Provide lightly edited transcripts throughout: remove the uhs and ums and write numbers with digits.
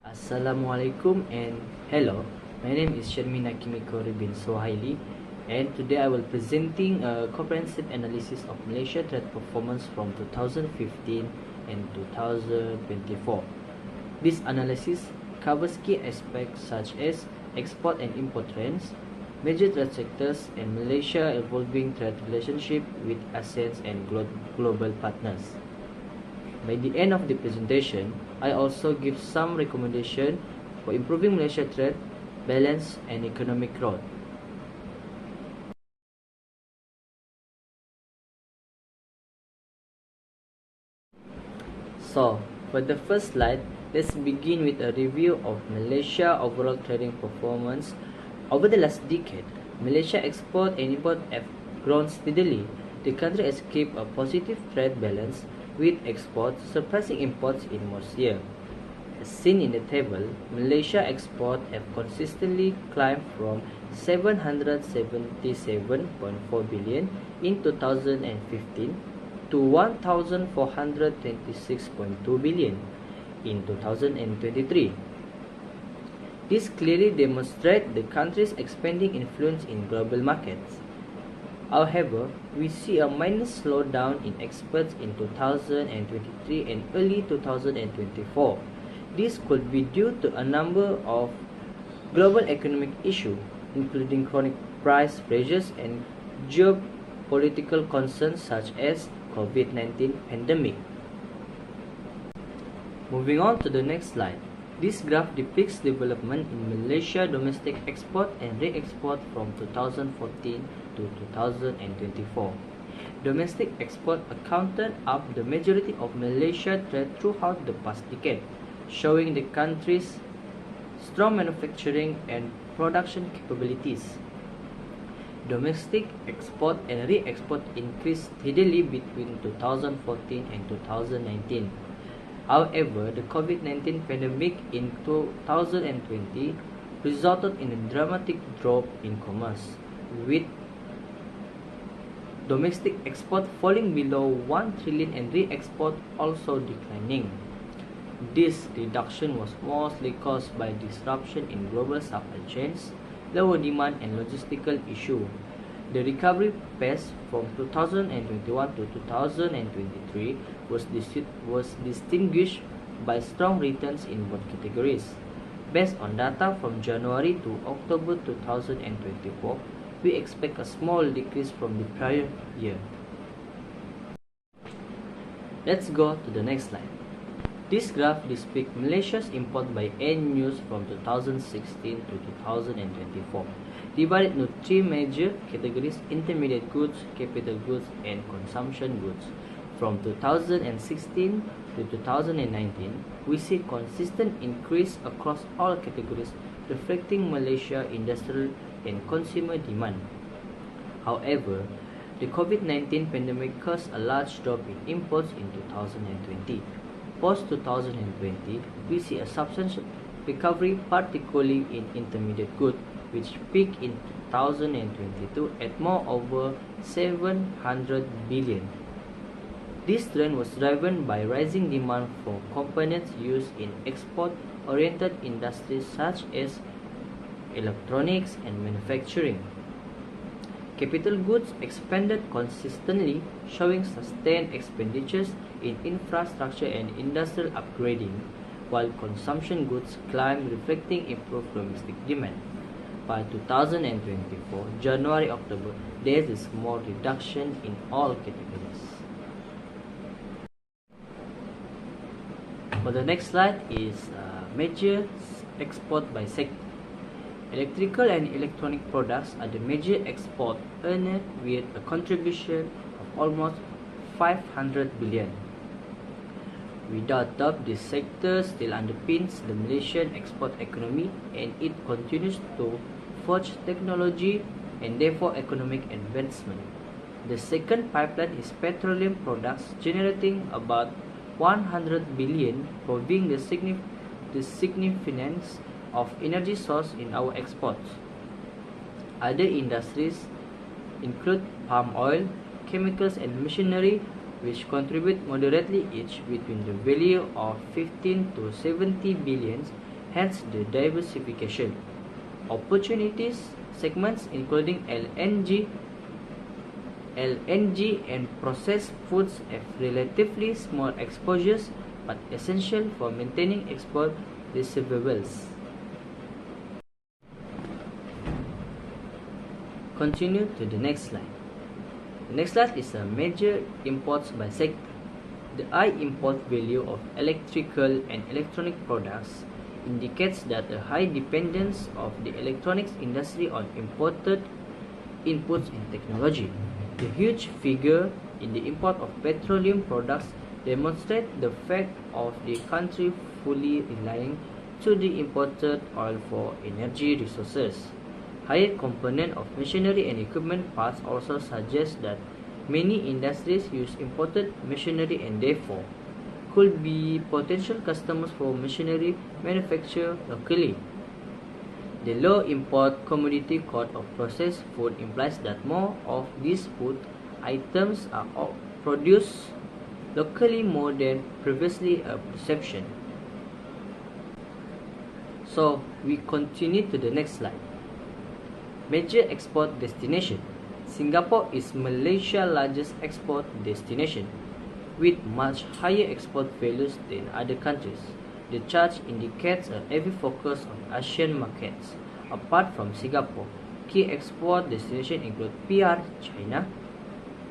Assalamualaikum and hello. My name is Sharmina Kimiko bin Sohaili, and today I will presenting a comprehensive analysis of Malaysia trade performance from 2015 and 2024. This analysis covers key aspects such as export and import trends, major trade sectors, and Malaysia evolving trade relationship with ASEAN and global partners. By the end of the presentation, I also give some recommendation for improving Malaysia trade balance and economic growth. So, for the first slide, let's begin with a review of Malaysia overall trading performance. Over the last decade, Malaysia export and import have grown steadily. The country has kept a positive trade balance, with exports surpassing imports in most years. As seen in the table, Malaysia exports have consistently climbed from 777.4 billion in 2015 to 1,426.2 billion in 2023. This clearly demonstrates the country's expanding influence in global markets. However, we see a minor slowdown in exports in 2023 and early 2024. This could be due to a number of global economic issues, including chronic price pressures and geopolitical concerns such as COVID-19 pandemic. Moving on to the next slide. This graph depicts development in Malaysia domestic export and re-export from 2014 to 2024. Domestic export accounted up the majority of Malaysia trade throughout the past decade, showing the country's strong manufacturing and production capabilities. Domestic export and re-export increased steadily between 2014 and 2019. However, the COVID-19 pandemic in 2020 resulted in a dramatic drop in commerce, with domestic export falling below 1 trillion and re-export also declining. This reduction was mostly caused by disruption in global supply chains, lower demand, and logistical issues. The recovery pace from 2021 to 2023 was distinguished by strong returns in both categories. Based on data from January to October 2024, we expect a small decrease from the prior year. Let's go to the next slide. This graph depicts Malaysia's import by end use from 2016 to 2024, divided into three major categories: intermediate goods, capital goods, and consumption goods. From 2016 to 2019, we see consistent increase across all categories, reflecting Malaysia's industrial and consumer demand. However, the COVID-19 pandemic caused a large drop in imports in 2020. Post-2020, we see a substantial recovery, particularly in intermediate goods, which peaked in 2022 at more over 700 billion. This trend was driven by rising demand for components used in export-oriented industries such as electronics and manufacturing. Capital goods expanded consistently, showing sustained expenditures in infrastructure and industrial upgrading, while consumption goods climbed, reflecting improved domestic demand. By 2024, January-October, there is a small reduction in all categories. For the next slide is major export by sector. Electrical and electronic products are the major export earner with a contribution of almost 500 billion. Without doubt, this sector still underpins the Malaysian export economy, and it continues to forge technology and therefore economic advancement. The second pipeline is petroleum products, generating about 100 billion, proving the significance of energy source in our exports. Other industries include palm oil, chemicals, and machinery, which contribute moderately each between the value of 15 to 70 billions hence the diversification. Opportunities segments including LNG and processed foods have relatively small exposures but essential for maintaining export receivables. Continue to the next slide. The next slide is a major imports by sector. The high import value of electrical and electronic products indicates that a high dependence of the electronics industry on imported inputs and technology. The huge figure in the import of petroleum products demonstrate the fact of the country fully relying to the imported oil for energy resources. Higher component of machinery and equipment parts also suggest that many industries use imported machinery and therefore could be potential customers for machinery manufactured locally. The low import commodity cost of processed food implies that more of these food items are produced locally more than previously a perception. So we continue to the next slide. Major export destination. Singapore is Malaysia's largest export destination, with much higher export values than other countries. The chart indicates a heavy focus on Asian markets. Apart from Singapore, key export destinations include PR, China,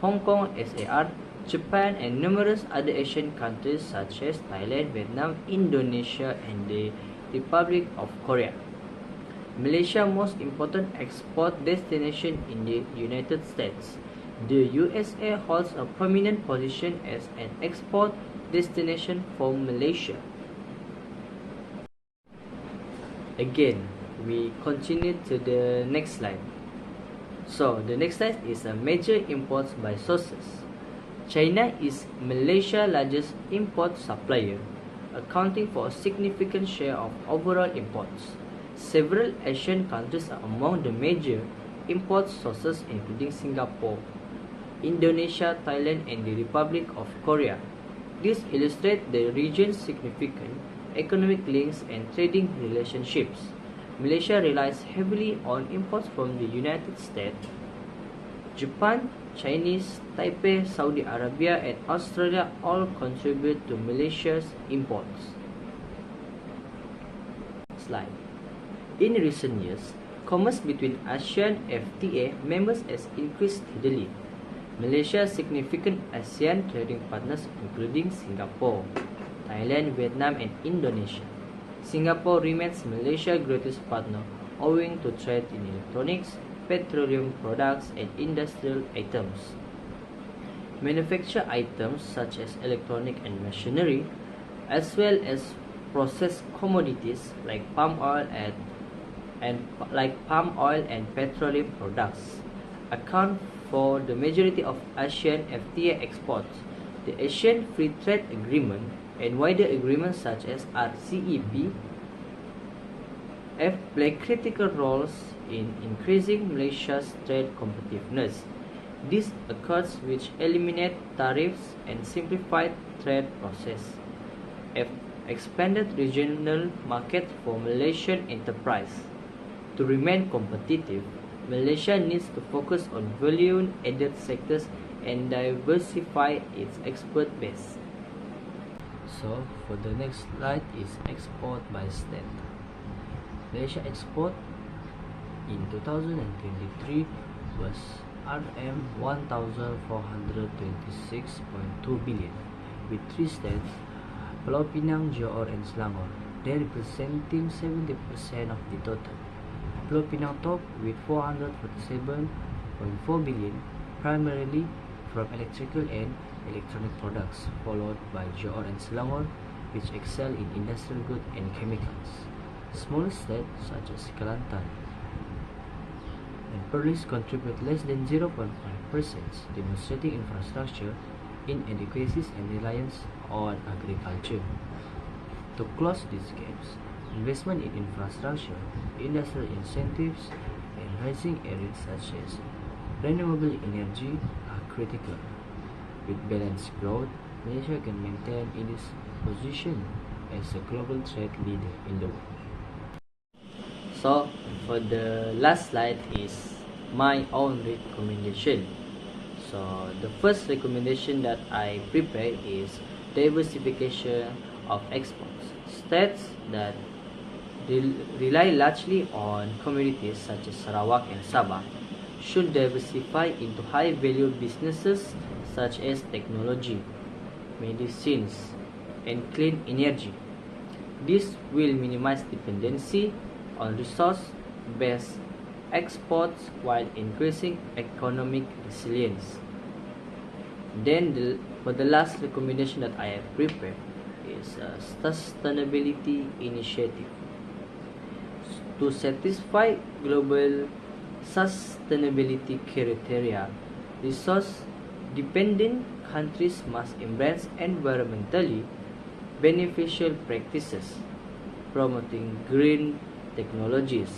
Hong Kong, SAR, Japan, and numerous other Asian countries such as Thailand, Vietnam, Indonesia, and the Republic of Korea. Malaysia's most important export destination in the United States. The USA holds a prominent position as an export destination for Malaysia. Again, we continue to the next slide. So, the next slide is a major imports by sources. China is Malaysia's largest import supplier, accounting for a significant share of overall imports. Several Asian countries are among the major import sources including Singapore, Indonesia, Thailand, and the Republic of Korea. This illustrates the region's significant economic links and trading relationships. Malaysia relies heavily on imports from the United States, Japan, Chinese, Taipei, Saudi Arabia, and Australia all contribute to Malaysia's imports. Slide. In recent years, commerce between ASEAN FTA members has increased steadily. Malaysia's significant ASEAN trading partners including Singapore, Thailand, Vietnam, and Indonesia. Singapore remains Malaysia's greatest partner owing to trade in electronics, petroleum products, and industrial items. Manufactured items such as electronic and machinery, as well as processed commodities like palm oil and petroleum products, account for the majority of ASEAN FTA exports. The Asian Free Trade Agreement and wider agreements such as RCEP have played critical roles in increasing Malaysia's trade competitiveness. These accords, which eliminate tariffs and simplified trade process, have expanded regional markets for Malaysian enterprise. To remain competitive, Malaysia needs to focus on value-added sectors and diversify its export base. So, for the next slide is export by state. Malaysia export in 2023 was RM 1,426.2 billion, with three states, Pulau Pinang, Johor, and Selangor, they representing 70% of the total. Pulau Pinang top with 447.4 billion, primarily from electrical and electronic products, followed by Johor and Selangor, which excel in industrial goods and chemicals. Smaller states such as Kelantan and Perlis contribute less than 0.5%, demonstrating infrastructure inadequacies and reliance on agriculture. To close these gaps, investment in infrastructure, industrial incentives, and rising areas such as renewable energy are critical. With balanced growth, Malaysia can maintain its position as a global trade leader in the world. So, for the last slide is my own recommendation. So, the first recommendation that I prepare is diversification of exports. States that rely largely on commodities such as Sarawak and Sabah should diversify into high-value businesses such as technology, medicines, and clean energy. This will minimize dependency on resource-based exports while increasing economic resilience. Then, for the last recommendation that I have prepared is a sustainability initiative. To satisfy global sustainability criteria, resource-dependent countries must embrace environmentally beneficial practices, promoting green technologies.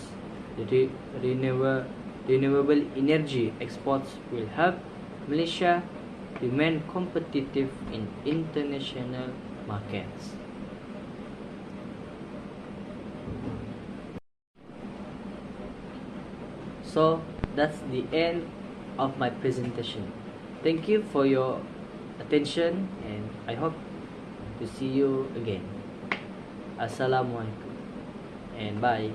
Renewable energy exports will help Malaysia remain competitive in international markets. So that's the end of my presentation. Thank you for your attention and I hope to see you again. Assalamualaikum and bye.